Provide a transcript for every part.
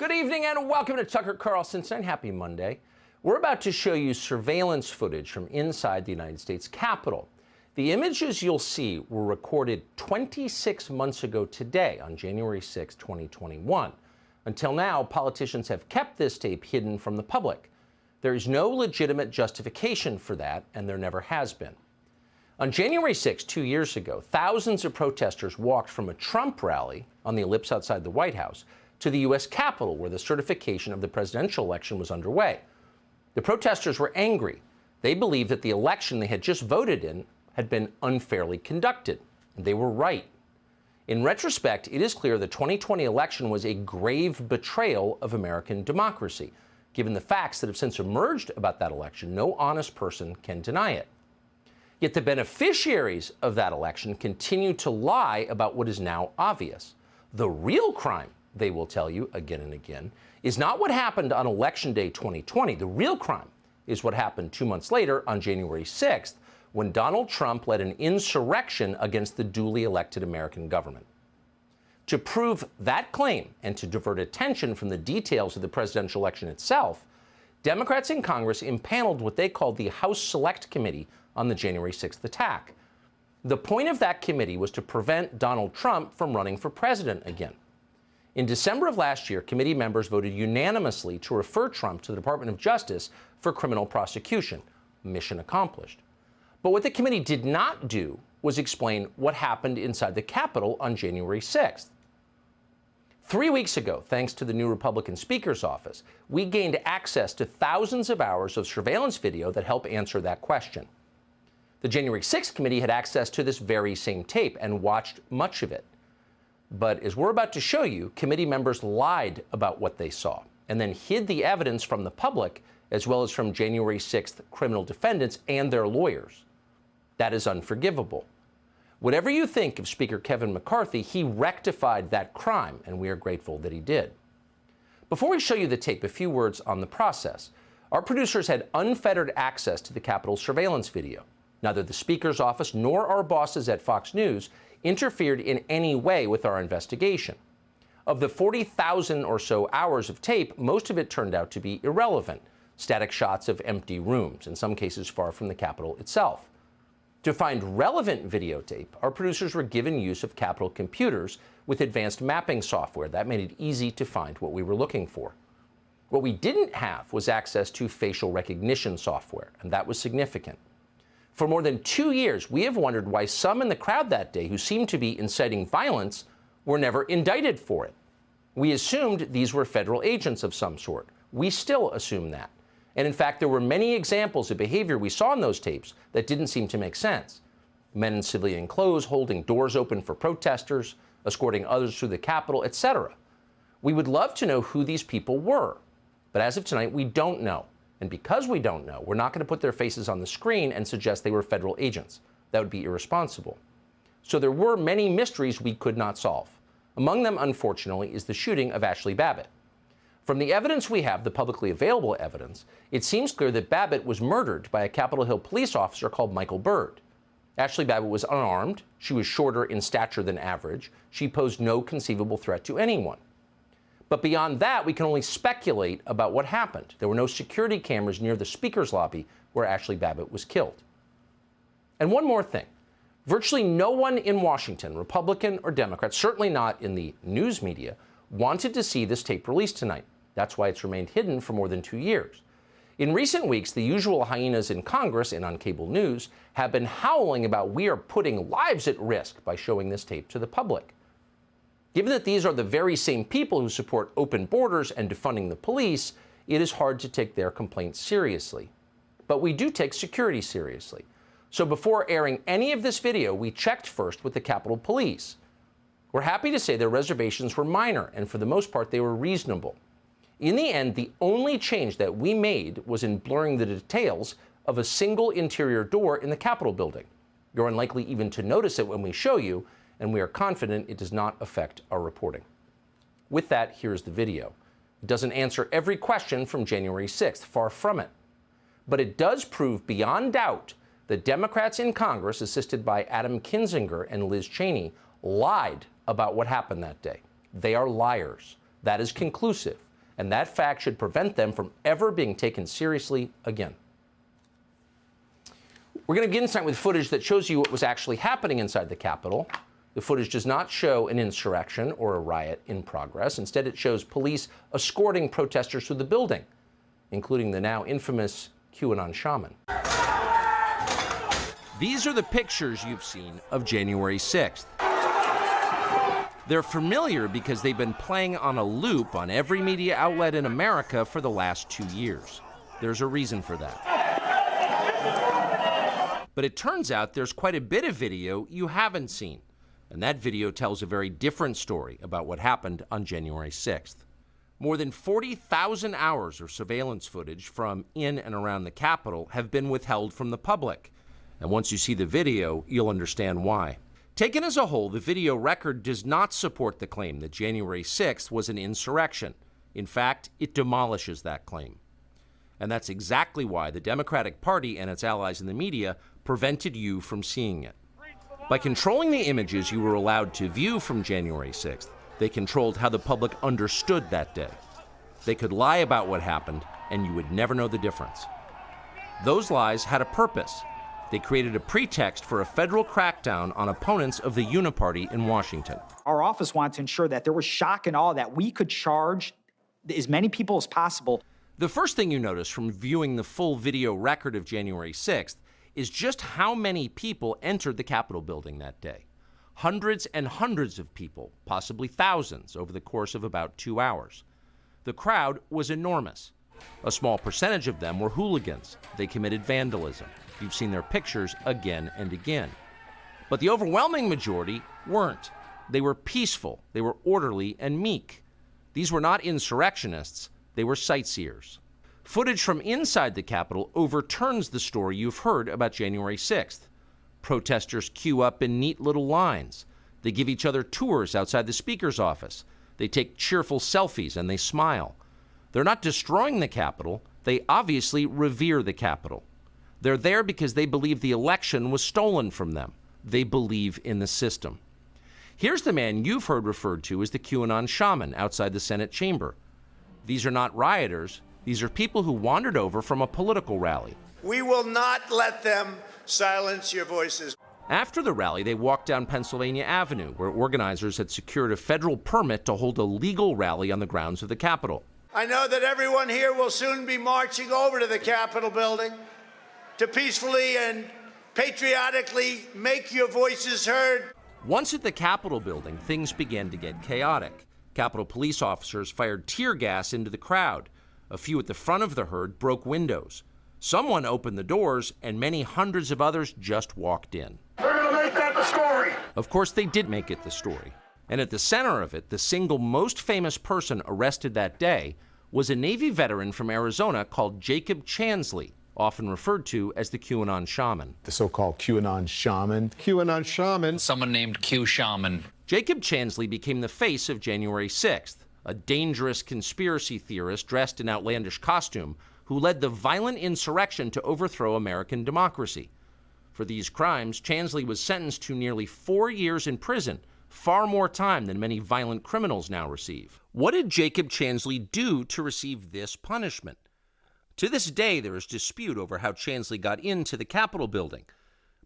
Good evening and welcome to Tucker Carlson and happy Monday. We're about to show you surveillance footage from inside the United States Capitol. The images you'll see were recorded 26 months ago today on January 6, 2021. Until now, politicians have kept this tape hidden from the public. There is no legitimate justification for that, and there never has been. On January 6, 2 years ago, thousands of protesters walked from a Trump rally on the ellipse outside the White House to the U.S. Capitol, where the certification of the presidential election was underway. The protesters were angry. They believed that the election they had just voted in had been unfairly conducted, and they were right. In retrospect, it is clear the 2020 election was a grave betrayal of American democracy. Given the facts that have since emerged about that election, no honest person can deny it. Yet the beneficiaries of that election continue to lie about what is now obvious. The real crime, they will tell you again and again, is not what happened on Election Day 2020. The real crime is what happened 2 months later on January 6th, when Donald Trump led an insurrection against the duly elected American government. To prove that claim and to divert attention from the details of the presidential election itself, Democrats in Congress impaneled what they called the House Select Committee on the January 6th attack. The point of that committee was to prevent Donald Trump from running for president again. In December of last year, committee members voted unanimously to refer Trump to the Department of Justice for criminal prosecution. Mission accomplished. But what the committee did not do was explain what happened inside the Capitol on January 6th. 3 weeks ago, thanks to the new Republican Speaker's office, we gained access to thousands of hours of surveillance video that help answer that question. The January 6th committee had access to this very same tape and watched much of it. But as we're about to show you, committee members lied about what they saw and then hid the evidence from the public as well as from January 6th criminal defendants and their lawyers. That is unforgivable. Whatever you think of Speaker Kevin McCarthy, he rectified that crime, and we are grateful that he did. Before we show you the tape, a few words on the process. Our producers had unfettered access to the Capitol surveillance video. Neither the Speaker's office nor our bosses at Fox News interfered in any way with our investigation. Of the 40,000 or so hours of tape, most of it turned out to be irrelevant, static shots of empty rooms, in some cases far from the Capitol itself. To find relevant videotape, our producers were given use of Capitol computers with advanced mapping software. That made it easy to find what we were looking for. What we didn't have was access to facial recognition software, and that was significant. For more than 2 years, we have wondered why some in the crowd that day who seemed to be inciting violence were never indicted for it. We assumed these were federal agents of some sort. We still assume that. And in fact, there were many examples of behavior we saw in those tapes that didn't seem to make sense. Men in civilian clothes holding doors open for protesters, escorting others through the Capitol, etc. We would love to know who these people were. But as of tonight, we don't know. And because we don't know, we're not going to put their faces on the screen and suggest they were federal agents. That would be irresponsible. So there were many mysteries we could not solve. Among them, unfortunately, is the shooting of Ashley Babbitt. From the evidence we have, the publicly available evidence, it seems clear that Babbitt was murdered by a Capitol Hill police officer called Michael Byrd. Ashley Babbitt was unarmed. She was shorter in stature than average. She posed no conceivable threat to anyone. But beyond that, we can only speculate about what happened. There were no security cameras near the Speaker's lobby where Ashley Babbitt was killed. And one more thing. Virtually no one in Washington, Republican or Democrat, certainly not in the news media, wanted to see this tape released tonight. That's why it's remained hidden for more than 2 years. In recent weeks, the usual hyenas in Congress and on cable news have been howling about we are putting lives at risk by showing this tape to the public. Given that these are the very same people who support open borders and defunding the police, it is hard to take their complaints seriously. But we do take security seriously. So before airing any of this video, we checked first with the Capitol Police. We're happy to say their reservations were minor, and for the most part, they were reasonable. In the end, the only change that we made was in blurring the details of a single interior door in the Capitol building. You're unlikely even to notice it when we show you, and we are confident it does not affect our reporting. With that, here's the video. It doesn't answer every question from January 6th, far from it. But it does prove beyond doubt that Democrats in Congress, assisted by Adam Kinzinger and Liz Cheney, lied about what happened that day. They are liars. That is conclusive. and that fact should prevent them from ever being taken seriously again. We're going to begin tonight with footage that shows you what was actually happening inside the Capitol. The footage does not show an insurrection or a riot in progress. Instead, it shows police escorting protesters through the building, including the now infamous QAnon shaman. These are the pictures you've seen of January 6th. They're familiar because they've been playing on a loop on every media outlet in America for the last 2 years. There's a reason for that. But it turns out there's quite a bit of video you haven't seen. And that video tells a very different story about what happened on January 6th. More than 40,000 hours of surveillance footage from in and around the Capitol have been withheld from the public. And once you see the video, you'll understand why. Taken as a whole, the video record does not support the claim that January 6th was an insurrection. In fact, it demolishes that claim. And that's exactly why the Democratic Party and its allies in the media prevented you from seeing it. By controlling the images you were allowed to view from January 6th, they controlled how the public understood that day. They could lie about what happened, and you would never know the difference. Those lies had a purpose. They created a pretext for a federal crackdown on opponents of the Uniparty in Washington. Our office wanted to ensure that there was shock and awe, that we could charge as many people as possible. The first thing you notice from viewing the full video record of January 6th is just how many people entered the Capitol building that day. Hundreds and hundreds of people, possibly thousands, over the course of about 2 hours. The crowd was enormous. A small percentage of them were hooligans. They committed vandalism. You've seen their pictures again and again. But the overwhelming majority weren't. They were peaceful, they were orderly and meek. These were not insurrectionists, they were sightseers. Footage from inside the Capitol overturns the story you've heard about January 6th. Protesters queue up in neat little lines. They give each other tours outside the Speaker's office. They take cheerful selfies and they smile. They're not destroying the Capitol. They obviously revere the Capitol. They're there because they believe the election was stolen from them. They believe in the system. Here's the man you've heard referred to as the QAnon shaman outside the Senate chamber. These are not rioters. These are people who wandered over from a political rally. We will not let them silence your voices. After the rally, they walked down Pennsylvania Avenue, where organizers had secured a federal permit to hold a legal rally on the grounds of the Capitol. I know that everyone here will soon be marching over to the Capitol building to peacefully and patriotically make your voices heard. Once at the Capitol building, things began to get chaotic. Capitol police officers fired tear gas into the crowd. A few at the front of the herd broke windows. Someone opened the doors, and many hundreds of others just walked in. They're going to make that the story. Of course, they did make it the story. And at the center of it, the single most famous person arrested that day was a Navy veteran from Arizona called Jacob Chansley, often referred to as the QAnon shaman. The so-called QAnon shaman. QAnon shaman. Someone named Q Shaman. Jacob Chansley became the face of January 6th, a dangerous conspiracy theorist dressed in outlandish costume who led the violent insurrection to overthrow American democracy. For these crimes, Chansley was sentenced to nearly 4 years in prison, far more time than many violent criminals now receive. What did Jacob Chansley do to receive this punishment? To this day, there is dispute over how Chansley got into the Capitol building.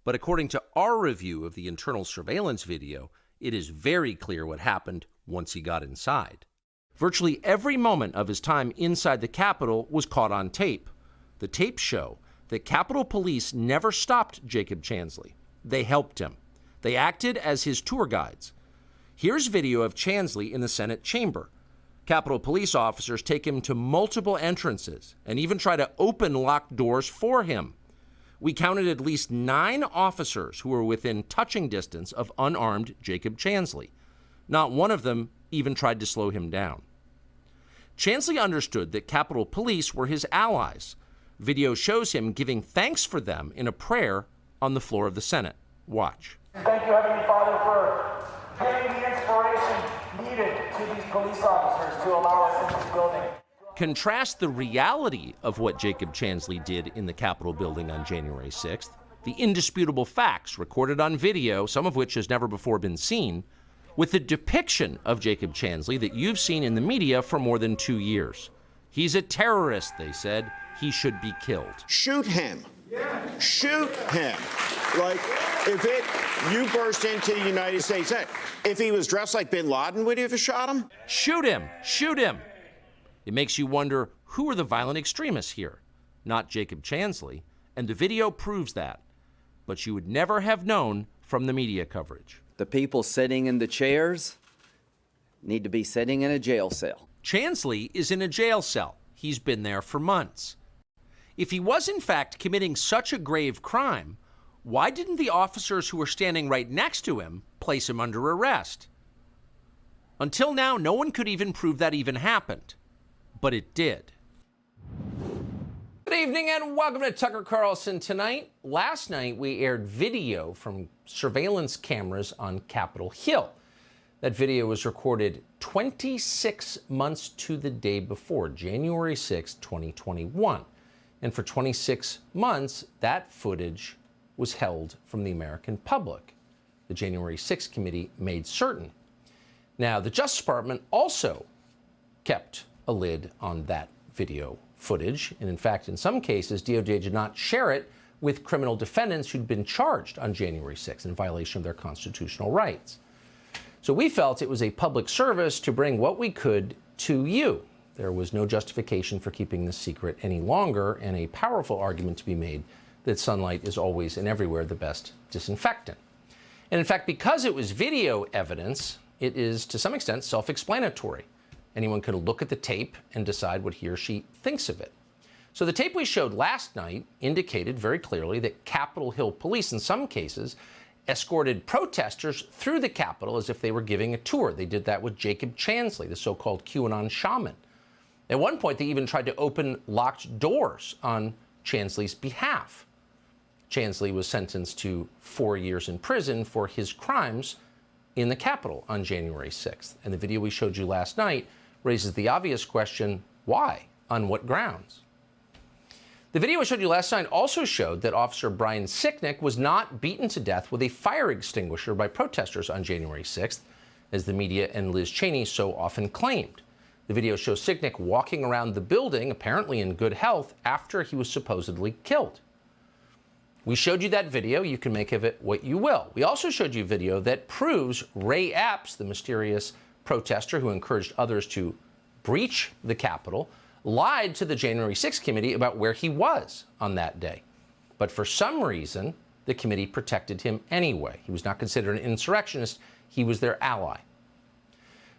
But according to our review of the internal surveillance video, it is very clear what happened once he got inside. Virtually every moment of his time inside the Capitol was caught on tape. The tapes show that Capitol Police never stopped Jacob Chansley. They helped him. They acted as his tour guides. Here's video of Chansley in the Senate chamber. Capitol Police officers take him to multiple entrances and even try to open locked doors for him. We counted at least 9 officers who were within touching distance of unarmed Jacob Chansley. Not one of them even tried to slow him down. Chansley understood that Capitol Police were his allies. Video shows him giving thanks for them in a prayer on the floor of the Senate. Watch. Thank you, Heavenly Father, for giving the inspiration needed to these police officers to allow us in this building. Contrast the reality of what Jacob Chansley did in the Capitol building on January 6th, the indisputable facts recorded on video, some of which has never before been seen, with the depiction of Jacob Chansley that you've seen in the media for more than 2 years. He's a terrorist, they said. He should be killed. Shoot him. Shoot him. Like, you burst into the United States, if he was dressed like bin Laden, would you have shot him? Shoot him. Shoot him. It makes you wonder, who are the violent extremists here? Not Jacob Chansley, and the video proves that. But you would never have known from the media coverage. The people sitting in the chairs need to be sitting in a jail cell. Chansley is in a jail cell. He's been there for months. If he was in fact committing such a grave crime, why didn't the officers who were standing right next to him place him under arrest? Until now, no one could even prove that even happened. But it did. Good evening and welcome to Tucker Carlson Tonight. Last night we aired video from surveillance cameras on Capitol Hill. That video was recorded 26 months to the day before, January 6, 2021. And for 26 months, that footage was held from the American public. The January 6th committee made certain. Now, the Justice Department also kept a lid on that video footage. And in fact, in some cases, DOJ did not share it with criminal defendants who'd been charged on January 6th in violation of their constitutional rights. So we felt it was a public service to bring what we could to you. There was no justification for keeping this secret any longer, and a powerful argument to be made that sunlight is always and everywhere the best disinfectant. And in fact, because it was video evidence, it is to some extent self-explanatory. Anyone can look at the tape and decide what he or she thinks of it. So the tape we showed last night indicated very clearly that Capitol Hill police, in some cases, escorted protesters through the Capitol as if they were giving a tour. They did that with Jacob Chansley, the so-called QAnon shaman. At one point, they even tried to open locked doors on Chansley's behalf. Chansley was sentenced to 4 years in prison for his crimes in the Capitol on January 6th. And the video we showed you last night raises the obvious question, why? On what grounds? The video I showed you last night also showed that Officer Brian Sicknick was not beaten to death with a fire extinguisher by protesters on January 6th, as the media and Liz Cheney so often claimed. The video shows Sicknick walking around the building, apparently in good health, after he was supposedly killed. We showed you that video. You can make of it what you will. We also showed you video that proves Ray Epps, the mysterious protester who encouraged others to breach the Capitol, lied to the January 6th committee about where he was on that day. But for some reason, the committee protected him anyway. He was not considered an insurrectionist. He was their ally.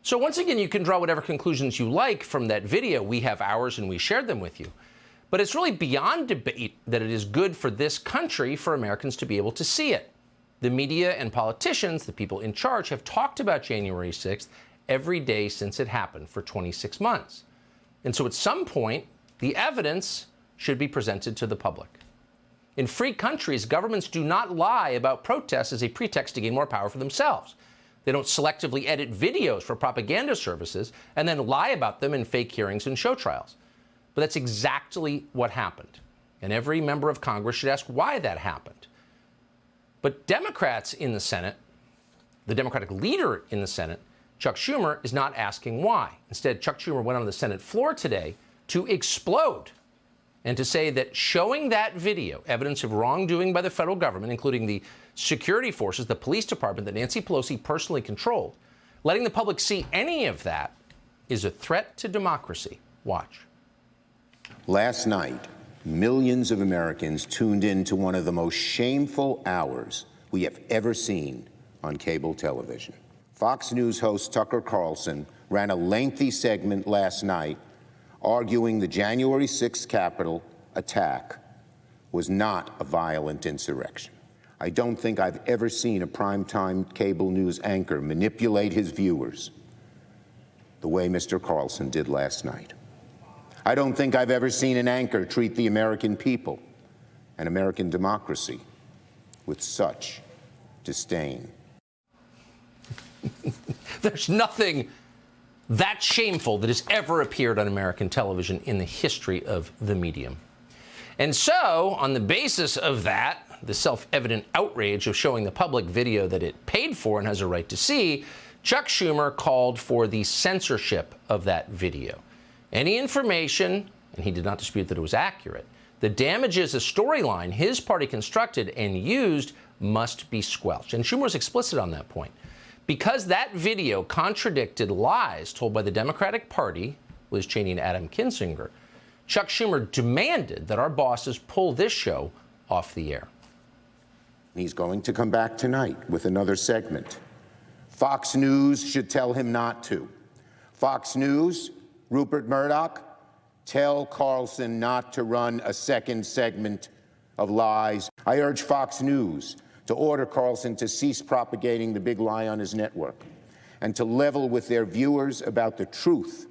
So once again, you can draw whatever conclusions you like from that video. We have ours and we shared them with you. But it's really beyond debate that it is good for this country for Americans to be able to see it. The media and politicians, the people in charge, have talked about January 6th every day since it happened for 26 months. And so at some point, the evidence should be presented to the public. In free countries, governments do not lie about protests as a pretext to gain more power for themselves. They don't selectively edit videos for propaganda services and then lie about them in fake hearings and show trials. But that's exactly what happened. And every member of Congress should ask why that happened. But Democrats in the Senate, the Democratic leader in the Senate, Chuck Schumer, is not asking why. Instead, Chuck Schumer went on the Senate floor today to explode and to say that showing that video, evidence of wrongdoing by the federal government, including the security forces, the police department that Nancy Pelosi personally controlled, letting the public see any of that is a threat to democracy. Watch. Last night, millions of Americans tuned in to one of the most shameful hours we have ever seen on cable television. Fox News host Tucker Carlson ran a lengthy segment last night arguing the January 6th Capitol attack was not a violent insurrection. I don't think I've ever seen a primetime cable news anchor manipulate his viewers the way Mr. Carlson did last night. I don't think I've ever seen an anchor treat the American people and American democracy with such disdain. There's nothing that shameful that has ever appeared on American television in the history of the medium. And so, on the basis of that, the self-evident outrage of showing the public video that it paid for and has a right to see, Chuck Schumer called for the censorship of that video. Any information, and he did not dispute that it was accurate, that damages a storyline his party constructed and used must be squelched. And Schumer was explicit on that point. Because that video contradicted lies told by the Democratic Party, Liz Cheney and Adam Kinzinger, Chuck Schumer demanded that our bosses pull this show off the air. He's going to come back tonight with another segment. Fox News should tell him not to. Fox News, Rupert Murdoch, tell Carlson not to run a second segment of lies. I urge Fox News to order Carlson to cease propagating the big lie on his network and to level with their viewers about the truth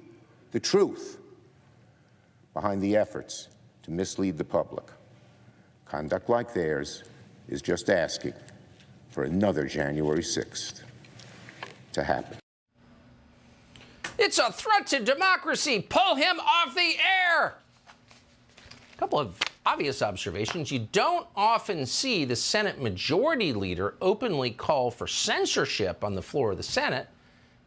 behind the efforts to mislead the public. Conduct like theirs is just asking for another January 6th to happen. It's a threat to democracy. Pull him off the air. A couple of obvious observations. You don't often see the Senate Majority Leader openly call for censorship on the floor of the Senate,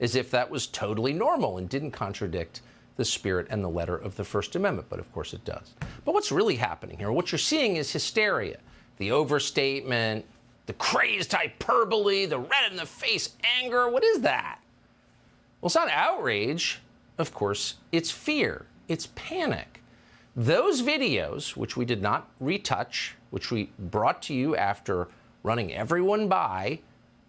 as if that was totally normal and didn't contradict the spirit and the letter of the First Amendment, but of course it does. But what's really happening here, what you're seeing is hysteria, the overstatement, the crazed hyperbole, the red-in-the-face anger. What is that? Well, it's not outrage, of course, it's fear, it's panic. Those videos, which we did not retouch, which we brought to you after running everyone by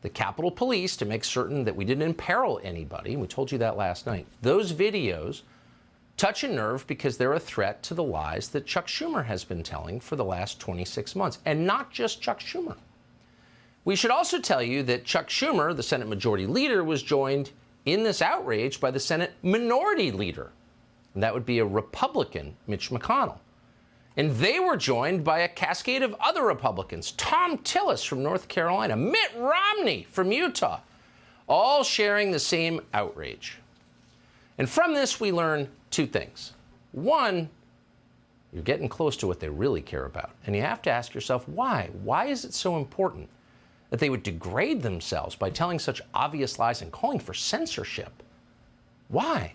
the Capitol Police to make certain that we didn't imperil anybody, we told you that last night, those videos touch a nerve because they're a threat to the lies that Chuck Schumer has been telling for the last 26 months, and not just Chuck Schumer. We should also tell you that Chuck Schumer, the Senate Majority Leader, was joined in this outrage by the Senate Minority Leader, and that would be a Republican, Mitch McConnell. And they were joined by a cascade of other Republicans, Tom Tillis from North Carolina, Mitt Romney from Utah, all sharing the same outrage. And from this, we learn two things. One, you're getting close to what they really care about. And you have to ask yourself, why? Why is it so important that they would degrade themselves by telling such obvious lies and calling for censorship? Why?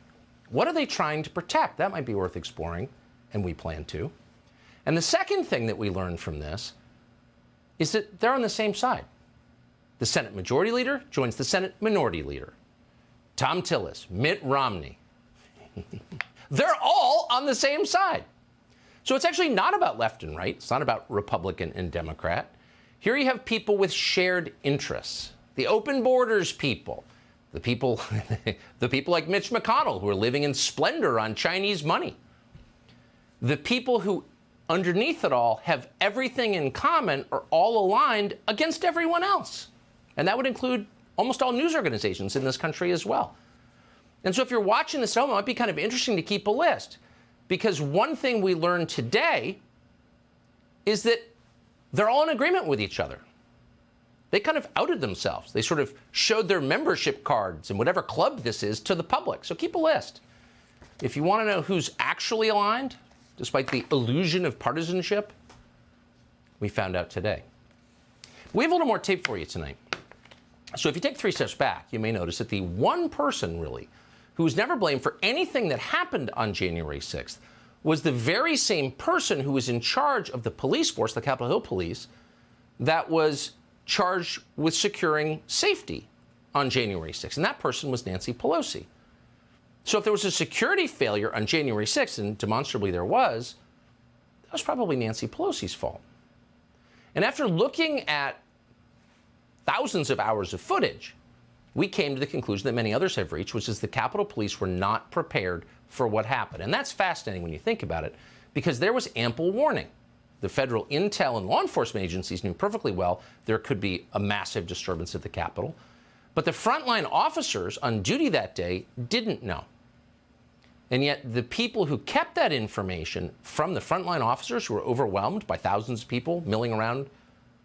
What are they trying to protect? That might be worth exploring, and we plan to. And the second thing that we learned from this is that they're on the same side. The Senate Majority Leader joins the Senate Minority Leader. Tom Tillis, Mitt Romney. They're all on the same side. So it's actually not about left and right. It's not about Republican and Democrat. Here you have people with shared interests. The open borders people. The people like Mitch McConnell who are living in splendor on Chinese money. The people who, underneath it all, have everything in common, are all aligned against everyone else. And that would include almost all news organizations in this country as well. And so if you're watching this at home, it might be kind of interesting to keep a list. Because one thing we learned today is that they're all in agreement with each other. They kind of outed themselves. They sort of showed their membership cards in whatever club this is to the public. So keep a list. If you want to know who's actually aligned, despite the illusion of partisanship, we found out today. We have a little more tape for you tonight. So if you take 3 steps back, you may notice that the one person, really, who was never blamed for anything that happened on January 6th was the very same person who was in charge of the police force, the Capitol Hill Police, that was charged with securing safety on January 6th. And that person was Nancy Pelosi. So if there was a security failure on January 6th, and demonstrably there was, that was probably Nancy Pelosi's fault. And after looking at thousands of hours of footage, we came to the conclusion that many others have reached, which is the Capitol Police were not prepared for what happened. And that's fascinating when you think about it, because there was ample warning. The federal intel and law enforcement agencies knew perfectly well there could be a massive disturbance at the Capitol. But the frontline officers on duty that day didn't know. And yet the people who kept that information from the frontline officers who were overwhelmed by thousands of people milling around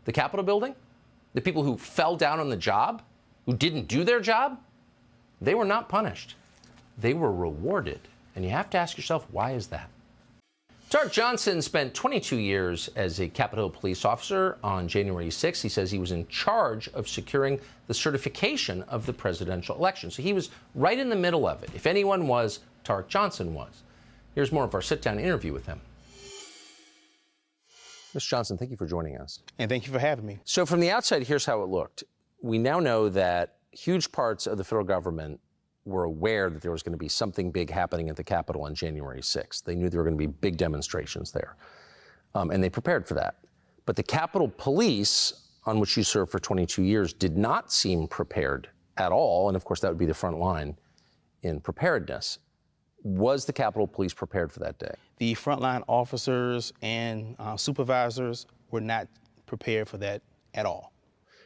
the Capitol building, the people who fell down on the job, who didn't do their job, they were not punished. They were rewarded. And you have to ask yourself, why is that? Tark Johnson spent 22 years as a Capitol Hill police officer. On January 6th, he says he was in charge of securing the certification of the presidential election. So he was right in the middle of it. If anyone was, Tark Johnson was. Here's more of our sit-down interview with him. Mr. Johnson, thank you for joining us. And thank you for having me. So from the outside, here's how it looked. We now know that huge parts of the federal government were aware that there was going to be something big happening at the Capitol on January 6th. They knew there were going to be big demonstrations there, and they prepared for that. But the Capitol Police, on which you served for 22 years, did not seem prepared at all, and of course that would be the front line in preparedness. Was the Capitol Police prepared for that day? The frontline officers and supervisors were not prepared for that at all.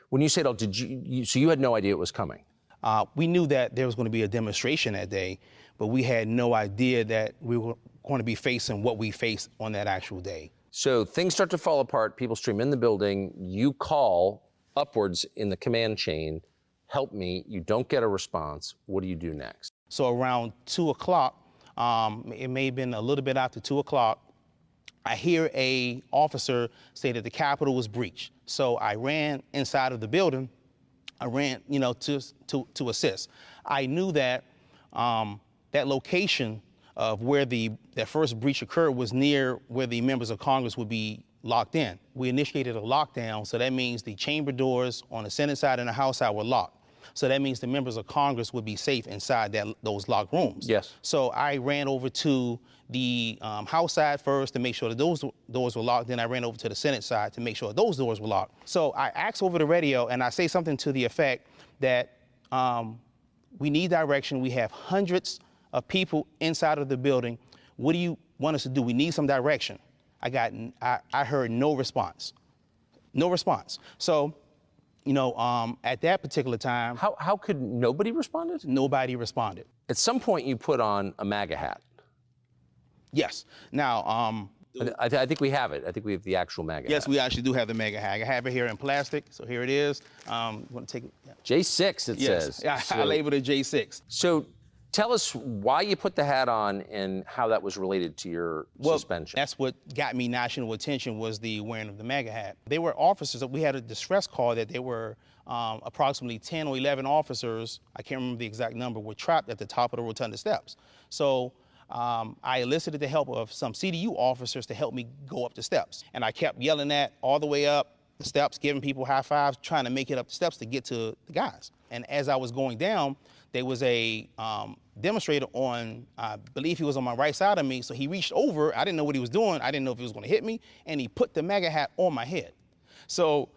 When you say it all, so you had no idea it was coming? We knew that there was going to be a demonstration that day, but we had no idea that we were going to be facing what we faced on that actual day. So things start to fall apart, people stream in the building, you call upwards in the command chain, help me, you don't get a response, what do you do next? So around 2 o'clock, it may have been a little bit after 2 o'clock, I hear a officer say that the Capitol was breached. So I ran inside of the building. I ran, to assist. I knew that that location of where that first breach occurred was near where the members of Congress would be locked in. We initiated a lockdown, so that means the chamber doors on the Senate side and the House side were locked. So that means the members of Congress would be safe inside those locked rooms. Yes. So I ran over to the House side first to make sure that those doors were locked. Then I ran over to the Senate side to make sure those doors were locked. So I asked over the radio and I say something to the effect that we need direction. We have hundreds of people inside of the building. What do you want us to do? We need some direction. I heard no response. No response. So, at that particular time. How could nobody responded? Nobody responded. At some point you put on a MAGA hat. Yes. Now, I think we have it. I think we have the actual MAGA hat. Yes, we actually do have the MAGA hat. I have it here in plastic, so here it is. Want to take it? Yeah. J6, it says. Yeah, I labeled it J6. So tell us why you put the hat on and how that was related to your suspension. That's what got me national attention was the wearing of the MAGA hat. They were officers. We had a distress call that there were approximately 10 or 11 officers, I can't remember the exact number, were trapped at the top of the rotunda steps. So I elicited the help of some CDU officers to help me go up the steps. And I kept yelling that all the way up the steps, giving people high fives, trying to make it up the steps to get to the guys. And as I was going down, there was a demonstrator on, I believe he was on my right side of me, so he reached over, I didn't know what he was doing, I didn't know if he was gonna hit me, and he put the MAGA hat on my head. So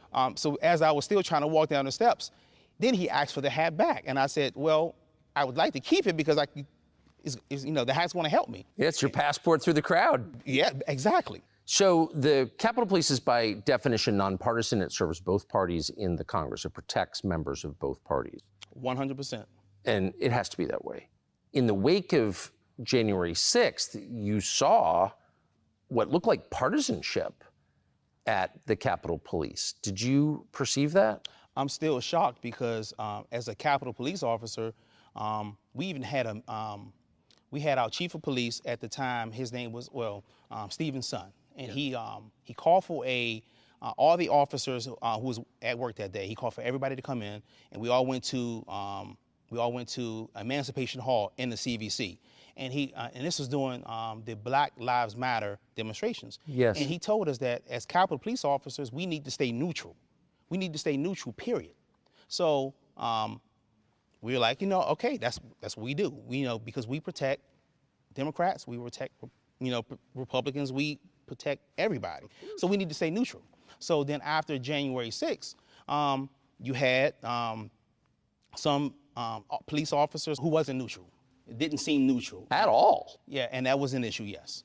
as I was still trying to walk down the steps, then he asked for the hat back, and I said, well, I would like to keep it because the hat's gonna help me. Yeah, it's your passport through the crowd. Yeah, exactly. So the Capitol Police is by definition nonpartisan. It serves both parties in the Congress. It protects members of both parties. 100%. And it has to be that way. In the wake of January 6th, you saw what looked like partisanship at the Capitol Police. Did you perceive that? I'm still shocked because as a Capitol Police officer, we even had we had our chief of police at the time. His name was, Stephen's son. And he called for all the officers who was at work that day. He called for everybody to come in, and we all went to Emancipation Hall in the CVC. And this was during the Black Lives Matter demonstrations. Yes. And he told us that as Capitol Police officers, we need to stay neutral. We need to stay neutral, period. So we were like, okay, that's what we do. Because we protect Democrats, we protect, Republicans, we protect everybody. So we need to stay neutral. So then after January 6th, you had some police officers who wasn't neutral. It didn't seem neutral. At all? Yeah, and that was an issue, yes.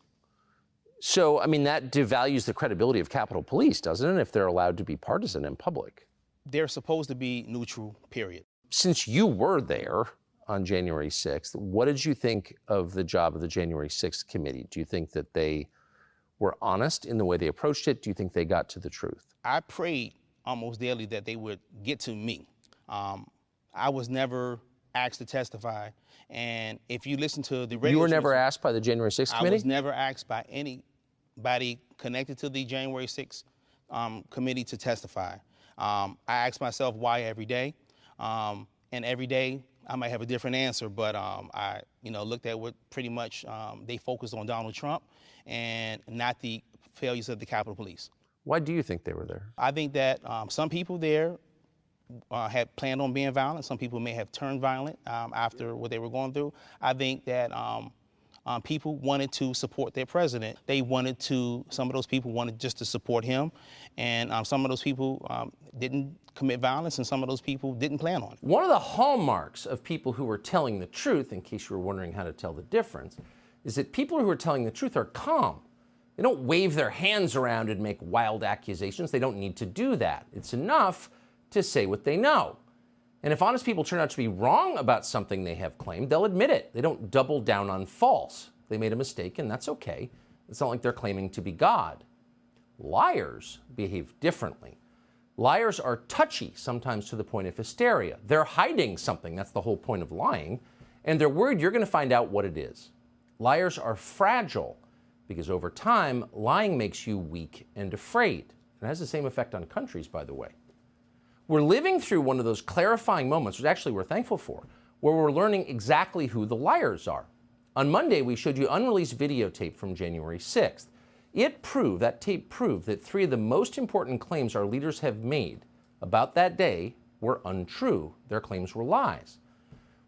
So, that devalues the credibility of Capitol Police, doesn't it, if they're allowed to be partisan in public? They're supposed to be neutral, period. Since you were there on January 6th, what did you think of the job of the January 6th committee? Do you think that they were honest in the way they approached it? Do you think they got to the truth? I prayed almost daily that they would get to me. I was never asked to testify, and if you listen to the radio... You were never asked by the January 6th committee? I was never asked by any anybody connected to the January 6th committee to testify. I ask myself why every day, and every day I might have a different answer, but I looked at what pretty much they focused on Donald Trump and not the failures of the Capitol Police. Why do you think they were there? I think that some people there had planned on being violent. Some people may have turned violent after what they were going through. I think that people wanted to support their president. Some of those people wanted just to support him, and some of those people didn't commit violence, and some of those people didn't plan on it. One of the hallmarks of people who are telling the truth, in case you were wondering how to tell the difference, is that people who are telling the truth are calm. They don't wave their hands around and make wild accusations. They don't need to do that. It's enough to say what they know. And if honest people turn out to be wrong about something they have claimed, they'll admit it. They don't double down on false. They made a mistake, and that's okay. It's not like they're claiming to be God. Liars behave differently. Liars are touchy, sometimes to the point of hysteria. They're hiding something. That's the whole point of lying. And they're worried you're going to find out what it is. Liars are fragile because over time, lying makes you weak and afraid. It has the same effect on countries, by the way. We're living through one of those clarifying moments, which actually we're thankful for, where we're learning exactly who the liars are. On Monday, we showed you unreleased videotape from January 6th. That tape proved that 3 of the most important claims our leaders have made about that day were untrue. Their claims were lies.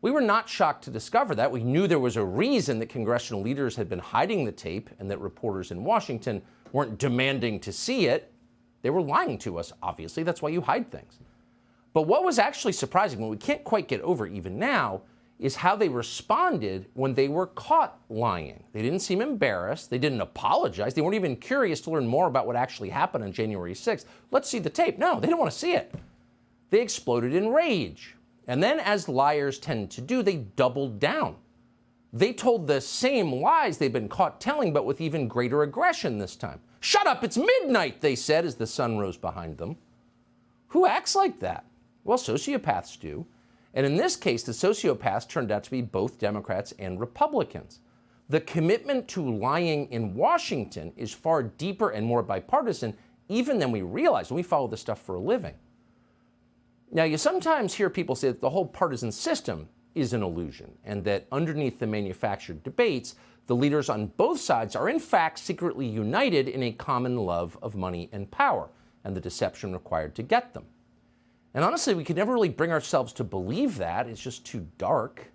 We were not shocked to discover that. We knew there was a reason that congressional leaders had been hiding the tape and that reporters in Washington weren't demanding to see it. They were lying to us, obviously. That's why you hide things. But what was actually surprising, what we can't quite get over even now, is how they responded when they were caught lying. They didn't seem embarrassed. They didn't apologize. They weren't even curious to learn more about what actually happened on January 6th. Let's see the tape. No, they didn't want to see it. They exploded in rage. And then, as liars tend to do, they doubled down. They told the same lies they've been caught telling, but with even greater aggression this time. "Shut up, it's midnight," they said as the sun rose behind them. Who acts like that? Well, sociopaths do. And in this case, the sociopaths turned out to be both Democrats and Republicans. The commitment to lying in Washington is far deeper and more bipartisan even than we realize when we follow this stuff for a living. Now, you sometimes hear people say that the whole partisan system is an illusion and that underneath the manufactured debates, the leaders on both sides are in fact secretly united in a common love of money and power and the deception required to get them. And honestly, we could never really bring ourselves to believe that. It's just too dark.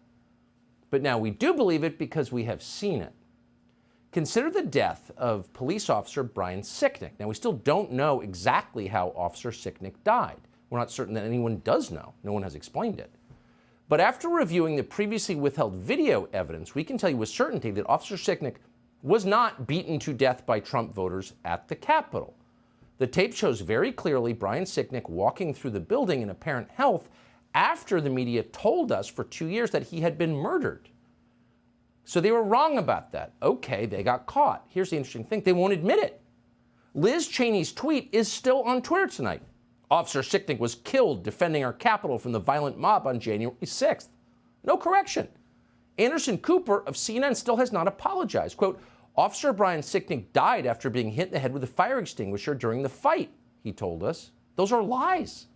But now we do believe it because we have seen it. Consider the death of police officer Brian Sicknick. Now, we still don't know exactly how Officer Sicknick died. We're not certain that anyone does know. No one has explained it. But after reviewing the previously withheld video evidence, we can tell you with certainty that Officer Sicknick was not beaten to death by Trump voters at the Capitol. The tape shows very clearly Brian Sicknick walking through the building in apparent health after the media told us for 2 years that he had been murdered. So they were wrong about that. Okay, they got caught. Here's the interesting thing. They won't admit it. Liz Cheney's tweet is still on Twitter tonight. Officer Sicknick was killed defending our Capitol from the violent mob on January 6th. No correction. Anderson Cooper of CNN still has not apologized. Quote, "Officer Brian Sicknick died after being hit in the head with a fire extinguisher during the fight," he told us. Those are lies.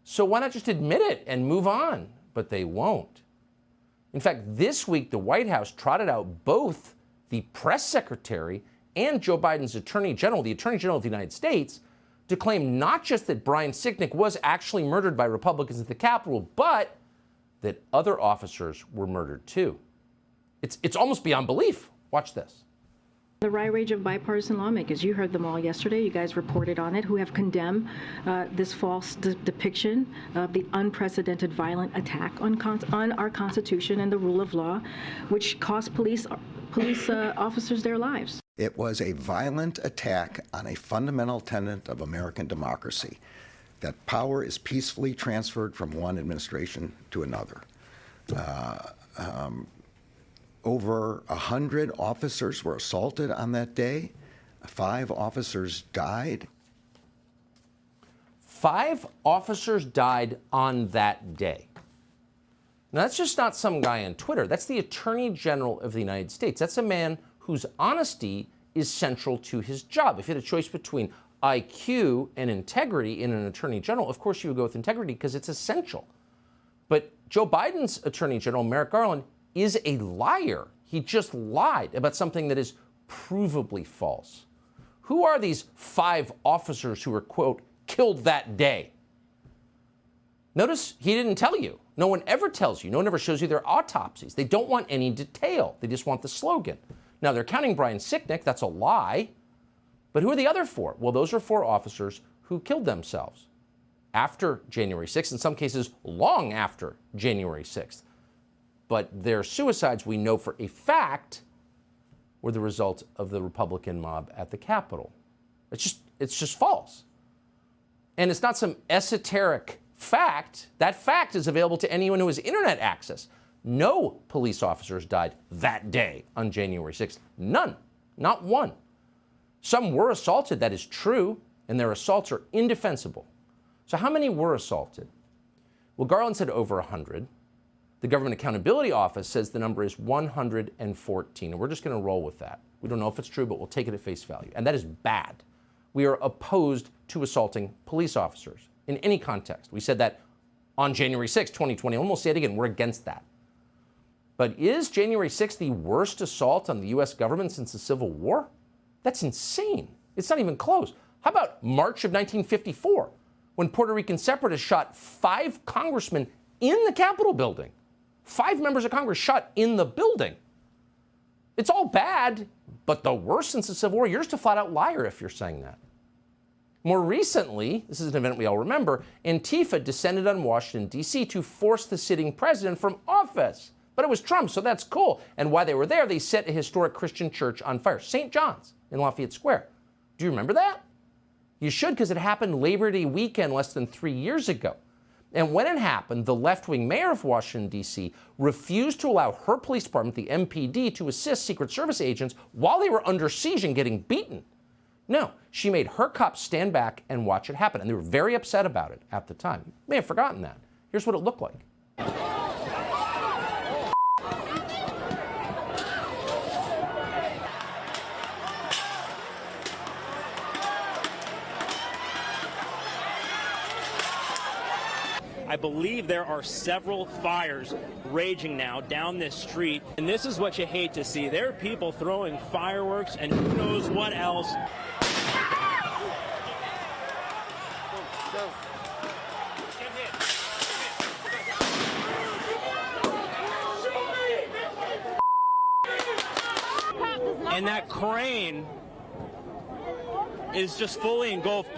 So why not just admit it and move on? But they won't. In fact, this week, the White House trotted out both the press secretary and Joe Biden's attorney general, the attorney general of the United States, to claim not just that Brian Sicknick was actually murdered by Republicans at the Capitol, but that other officers were murdered too. It's almost beyond belief. Watch this. The rage of bipartisan lawmakers, you heard them all yesterday, you guys reported on it, who have condemned this false depiction of the unprecedented violent attack on our Constitution and the rule of law, which cost police officers their lives. It was a violent attack on a fundamental tenet of American democracy, that power is peacefully transferred from one administration to another. Over 100 officers were assaulted on that day. 5 officers died. 5 officers died on that day. Now, that's just not some guy on Twitter. That's the Attorney General of the United States. That's a man whose honesty is central to his job. If you had a choice between IQ and integrity in an attorney general, of course you would go with integrity because it's essential. But Joe Biden's attorney general, Merrick Garland, is a liar. He just lied about something that is provably false. Who are these 5 officers who were, quote, killed that day? Notice he didn't tell you. No one ever tells you. No one ever shows you their autopsies. They don't want any detail. They just want the slogan. Now, they're counting Brian Sicknick. That's a lie. But who are the other 4? Well, those are 4 officers who killed themselves after January 6th, in some cases long after January 6th. But their suicides, we know for a fact, were the result of the Republican mob at the Capitol. It's just false. And it's not some esoteric fact. That fact is available to anyone who has internet access. No police officers died that day on January 6th. None. Not one. Some were assaulted, that is true, and their assaults are indefensible. So how many were assaulted? Well, Garland said over 100. The Government Accountability Office says the number is 114, and we're just going to roll with that. We don't know if it's true, but we'll take it at face value. And that is bad. We are opposed to assaulting police officers in any context. We said that on January 6, 2020, and we'll say it again, we're against that. But is January 6th the worst assault on the U.S. government since the Civil War? That's insane. It's not even close. How about March of 1954, when Puerto Rican separatists shot 5 congressmen in the Capitol building? 5 members of Congress shot in the building. It's all bad, but the worst since the Civil War. You're just a flat-out liar if you're saying that. More recently, this is an event we all remember, Antifa descended on Washington, D.C. to force the sitting president from office. But it was Trump, so that's cool. And while they were there, they set a historic Christian church on fire, St. John's in Lafayette Square. Do you remember that? You should, because it happened Labor Day weekend less than 3 years ago. And when it happened, the left-wing mayor of Washington, D.C. refused to allow her police department, the MPD, to assist Secret Service agents while they were under siege and getting beaten. No, she made her cops stand back and watch it happen. And they were very upset about it at the time. You may have forgotten that. Here's what it looked like. I believe there are several fires raging now down this street, and this is what you hate to see. There are people throwing fireworks and who knows what else. And that crane is just fully engulfed.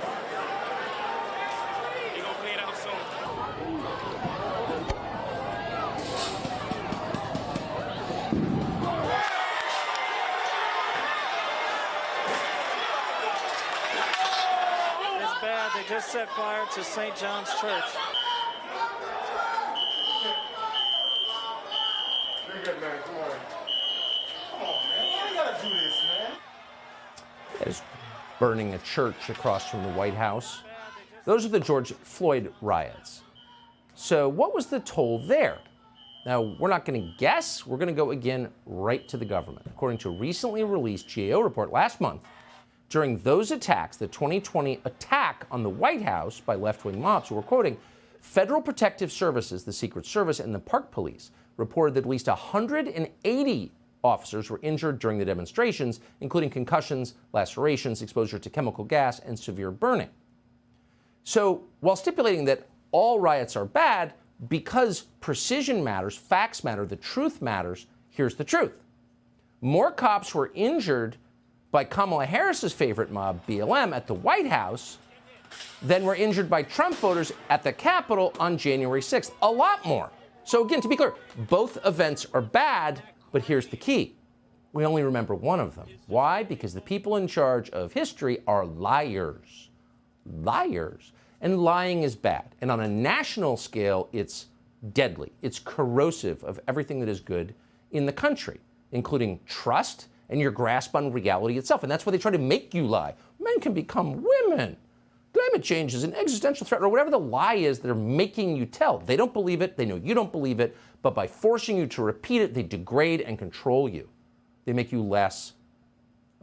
They just set fire to St. John's Church. Come on, man. Come on, man. You gotta do this, man. There's burning a church across from the White House. Those are the George Floyd riots. So what was the toll there? Now, we're not going to guess. We're going to go again right to the government. According to a recently released GAO report last month, during those attacks, the 2020 attack on the White House by left-wing mobs, who were quoting, Federal Protective Services, the Secret Service, and the Park Police reported that at least 180 officers were injured during the demonstrations, including concussions, lacerations, exposure to chemical gas, and severe burning. So while stipulating that all riots are bad, because precision matters, facts matter, the truth matters, here's the truth. More cops were injured by Kamala Harris's favorite mob, BLM, at the White House than were injured by Trump voters at the Capitol on January 6th. A lot more. So again, to be clear, both events are bad, but here's the key. We only remember one of them. Why? Because the people in charge of history are liars. Liars. And lying is bad. And on a national scale, it's deadly. It's corrosive of everything that is good in the country, including trust and your grasp on reality itself. And that's why they try to make you lie. Men can become women. Climate change is an existential threat, or whatever the lie is they're making you tell. They don't believe it. They know you don't believe it. But by forcing you to repeat it, they degrade and control you. They make you less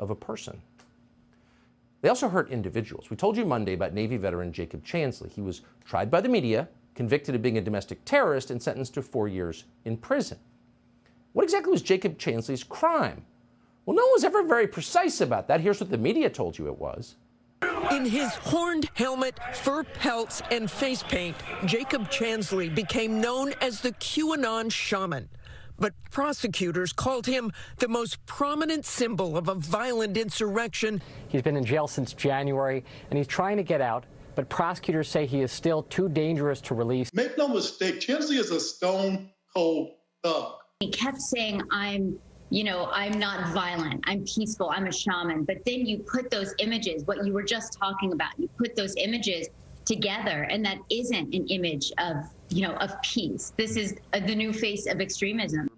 of a person. They also hurt individuals. We told you Monday about Navy veteran Jacob Chansley. He was tried by the media, convicted of being a domestic terrorist, and sentenced to 4 years in prison. What exactly was Jacob Chansley's crime? Well, no one was ever very precise about that. Here's what the media told you it was. In his horned helmet, fur pelts, and face paint, Jacob Chansley became known as the QAnon shaman. But prosecutors called him the most prominent symbol of a violent insurrection. He's been in jail since January, and he's trying to get out, but prosecutors say he is still too dangerous to release. Make no mistake, Chansley is a stone-cold thug. He kept saying, I'm not violent, I'm peaceful, I'm a shaman. But then you put those images, what you were just talking about, you put those images together, and that isn't an image of peace. This is the new face of extremism.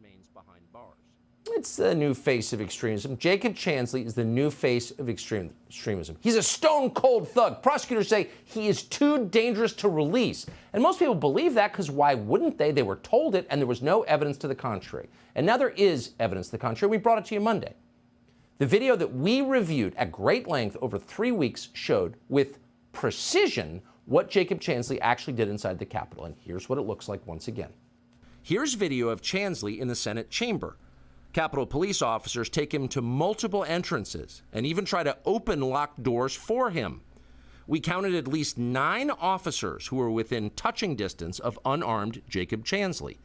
It's the new face of extremism. Jacob Chansley is the new face of extremism. He's a stone-cold thug. Prosecutors say he is too dangerous to release. And most people believe that because why wouldn't they? They were told it, and there was no evidence to the contrary. And now there is evidence to the contrary. We brought it to you Monday. The video that we reviewed at great length over 3 weeks showed with precision what Jacob Chansley actually did inside the Capitol. And here's what it looks like once again. Here's video of Chansley in the Senate chamber. Capitol police officers take him to multiple entrances and even try to open locked doors for him. We counted at least 9 officers who were within touching distance of unarmed Jacob Chansley.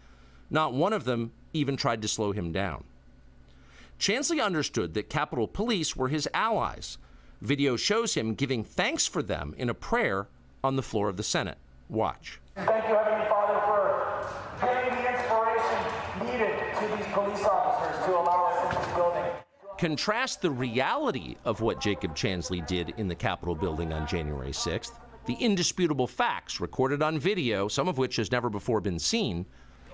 Not one of them even tried to slow him down. Chansley understood that Capitol Police were his allies. Video shows him giving thanks for them in a prayer on the floor of the Senate. Watch. Thank you, Heavenly Father, for giving the inspiration needed to these police officers to allow us in this building. Contrast the reality of what Jacob Chansley did in the Capitol building on January 6th, the indisputable facts recorded on video, some of which has never before been seen,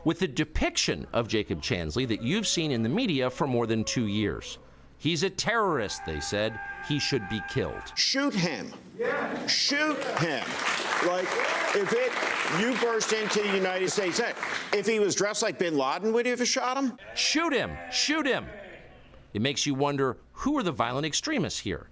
with the depiction of Jacob Chansley that you've seen in the media for more than 2 years. He's a terrorist, they said. He should be killed. Shoot him. Yeah. Shoot him. Like, if you burst into the United States, if he was dressed like bin Laden, would you have shot him? Shoot him. Shoot him. It makes you wonder, who are the violent extremists here?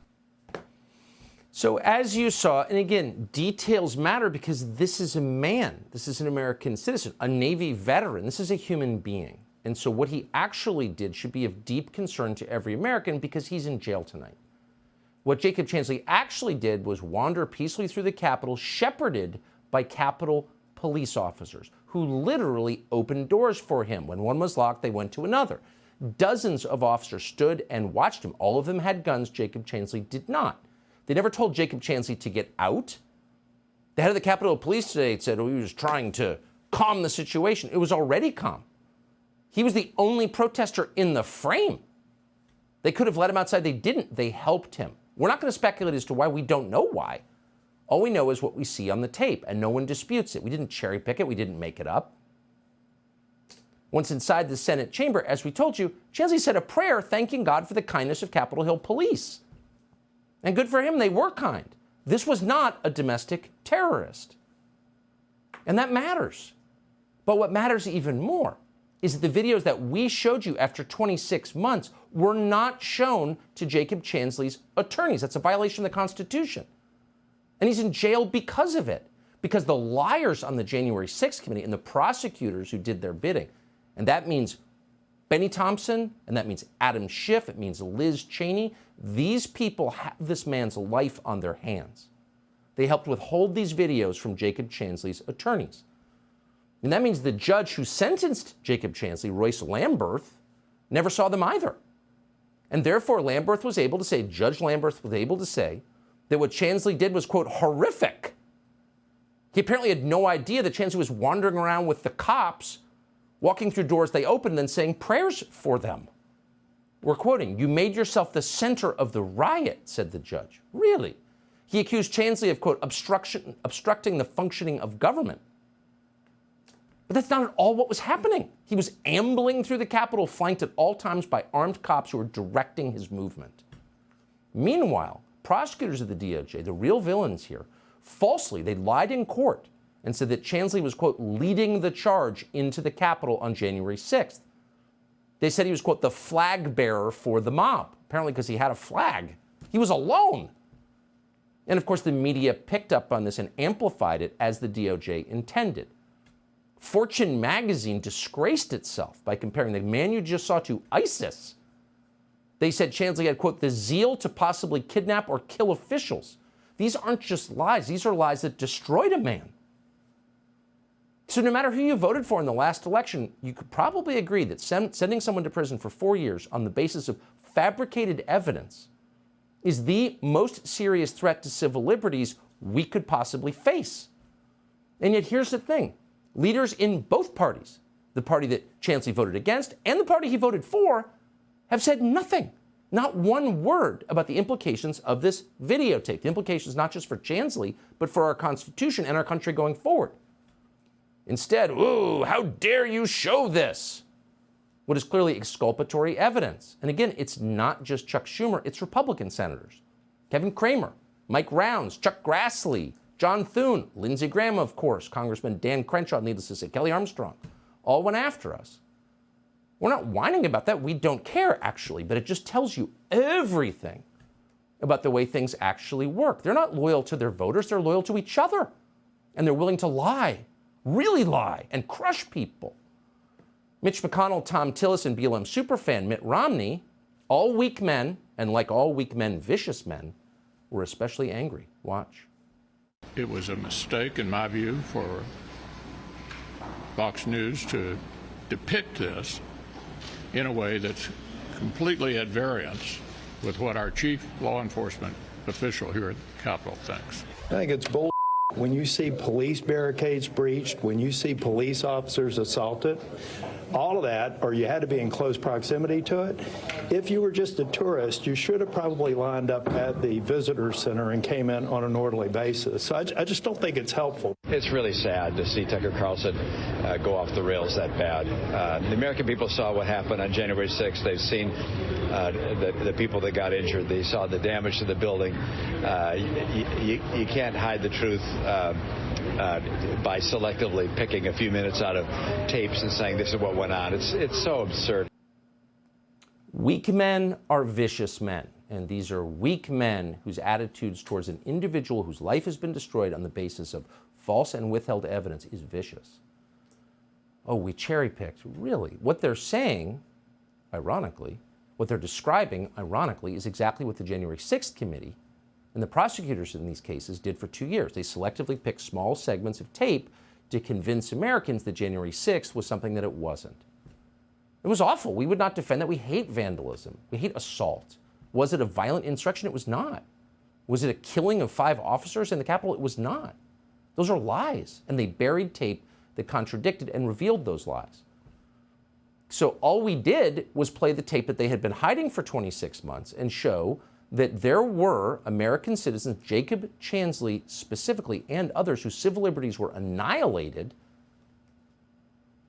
So as you saw, and again, details matter because this is a man. This is an American citizen, a Navy veteran. This is a human being. And so what he actually did should be of deep concern to every American because he's in jail tonight. What Jacob Chansley actually did was wander peacefully through the Capitol, shepherded by Capitol police officers who literally opened doors for him. When one was locked, they went to another. Dozens of officers stood and watched him. All of them had guns. Jacob Chansley did not. They never told Jacob Chansley to get out. The head of the Capitol Police today said he was trying to calm the situation. It was already calm. He was the only protester in the frame. They could have let him outside. They didn't. They helped him. We're not going to speculate as to why. We don't know why. All we know is what we see on the tape, and no one disputes it. We didn't cherry pick it. We didn't make it up. Once inside the Senate chamber, as we told you, Chansley said a prayer thanking God for the kindness of Capitol Hill police. And good for him, they were kind. This was not a domestic terrorist. And that matters. But what matters even more is that the videos that we showed you after 26 months were not shown to Jacob Chansley's attorneys. That's a violation of the Constitution. And he's in jail because of it, because the liars on the January 6th committee and the prosecutors who did their bidding, and that means Benny Thompson, and that means Adam Schiff, it means Liz Cheney, these people have this man's life on their hands. They helped withhold these videos from Jacob Chansley's attorneys. And that means the judge who sentenced Jacob Chansley, Royce Lamberth, never saw them either. And therefore, Judge Lamberth was able to say that what Chansley did was, quote, horrific. He apparently had no idea that Chansley was wandering around with the cops, walking through doors they opened and saying prayers for them. We're quoting, "You made yourself the center of the riot," said the judge. Really? He accused Chansley of, quote, obstructing the functioning of government. But that's not at all what was happening. He was ambling through the Capitol, flanked at all times by armed cops who were directing his movement. Meanwhile, prosecutors of the DOJ, the real villains here, falsely, they lied in court and said that Chansley was, quote, leading the charge into the Capitol on January 6th. They said he was, quote, the flag bearer for the mob, apparently because he had a flag. He was alone. And of course, the media picked up on this and amplified it as the DOJ intended. Fortune magazine disgraced itself by comparing the man you just saw to ISIS. They said Chansley had, quote, the zeal to possibly kidnap or kill officials. These aren't just lies. These are lies that destroyed a man. So no matter who you voted for in the last election, you could probably agree that sending someone to prison for 4 years on the basis of fabricated evidence is the most serious threat to civil liberties we could possibly face. And yet here's the thing. Leaders in both parties, the party that Chansley voted against and the party he voted for, have said nothing, not one word about the implications of this videotape. The implications not just for Chansley, but for our Constitution and our country going forward. Instead, ooh, how dare you show this? What is clearly exculpatory evidence. And again, it's not just Chuck Schumer, it's Republican senators. Kevin Cramer, Mike Rounds, Chuck Grassley, John Thune, Lindsey Graham, of course, Congressman Dan Crenshaw, needless to say, Kelly Armstrong, all went after us. We're not whining about that. We don't care, actually, but it just tells you everything about the way things actually work. They're not loyal to their voters. They're loyal to each other. And they're willing to lie, really lie, and crush people. Mitch McConnell, Tom Tillis, and BLM superfan Mitt Romney, all weak men, and like all weak men, vicious men, were especially angry. Watch. It was a mistake, in my view, for Fox News to depict this in a way that's completely at variance with what our chief law enforcement official here at the Capitol thinks. I think it's bull. When you see police barricades breached, when you see police officers assaulted, all of that, or you had to be in close proximity to it. If you were just a tourist, you should have probably lined up at the visitor center and came in on an orderly basis. So I just don't think it's helpful. It's really sad to see Tucker Carlson go off the rails that bad. The American people saw what happened on January 6th. They've seen the people that got injured. They saw the damage to the building. You can't hide the truth by selectively picking a few minutes out of tapes and saying this is what went on. It's so absurd. Weak men are vicious men, and these are weak men whose attitudes towards an individual whose life has been destroyed on the basis of false and withheld evidence is vicious. Oh, we cherry-picked. Really? What they're saying, ironically, what they're describing, ironically, is exactly what the January 6th committee and the prosecutors in these cases did for 2 years. They selectively picked small segments of tape to convince Americans that January 6th was something that it wasn't. It was awful. We would not defend that. We hate vandalism. We hate assault. Was it a violent insurrection? It was not. Was it a killing of 5 officers in the Capitol? It was not. Those are lies. And they buried tape that contradicted and revealed those lies. So all we did was play the tape that they had been hiding for 26 months and show that there were American citizens, Jacob Chansley specifically, and others whose civil liberties were annihilated.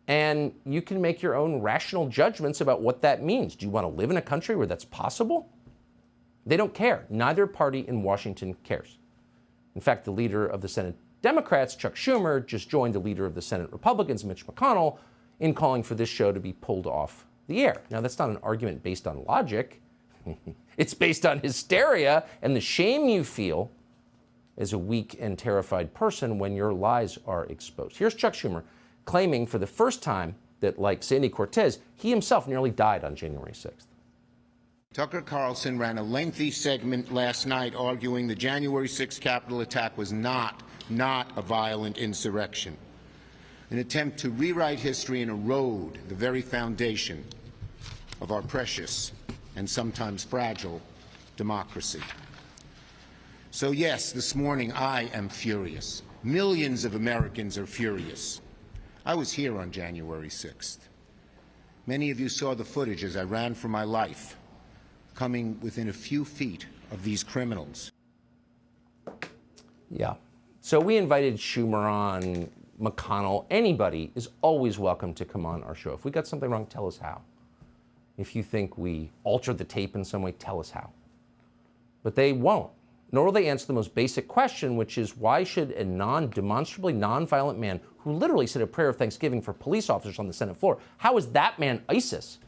And you can make your own rational judgments about what that means. Do you want to live in a country where that's possible? They don't care. Neither party in Washington cares. In fact, the leader of the Senate Democrats, Chuck Schumer, just joined the leader of the Senate Republicans, Mitch McConnell, in calling for this show to be pulled off the air. Now, that's not an argument based on logic. It's based on hysteria and the shame you feel as a weak and terrified person when your lies are exposed. Here's Chuck Schumer claiming for the first time that, like Sandy Cortez, he himself nearly died on January 6th. Tucker Carlson ran a lengthy segment last night arguing the January 6th Capitol attack was not a violent insurrection, an attempt to rewrite history and erode the very foundation of our precious and sometimes fragile democracy. So yes, this morning I am furious. Millions of Americans are furious. I was here on January 6th. Many of you saw the footage as I ran for my life, coming within a few feet of these criminals. Yeah. So we invited Schumer on, McConnell. Anybody is always welcome to come on our show. If we got something wrong, tell us how. If you think we altered the tape in some way, tell us how. But they won't. Nor will they answer the most basic question, which is why should a demonstrably nonviolent man who literally said a prayer of thanksgiving for police officers on the Senate floor, how is that man ISIS?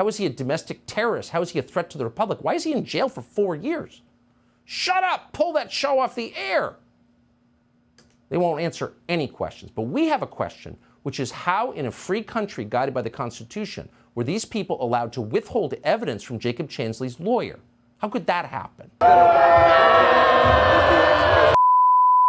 How is he a domestic terrorist? How is he a threat to the republic? Why is he in jail for 4 years? Shut up! Pull that show off the air! They won't answer any questions. But we have a question, which is how, in a free country guided by the Constitution, were these people allowed to withhold evidence from Jacob Chansley's lawyer? How could that happen?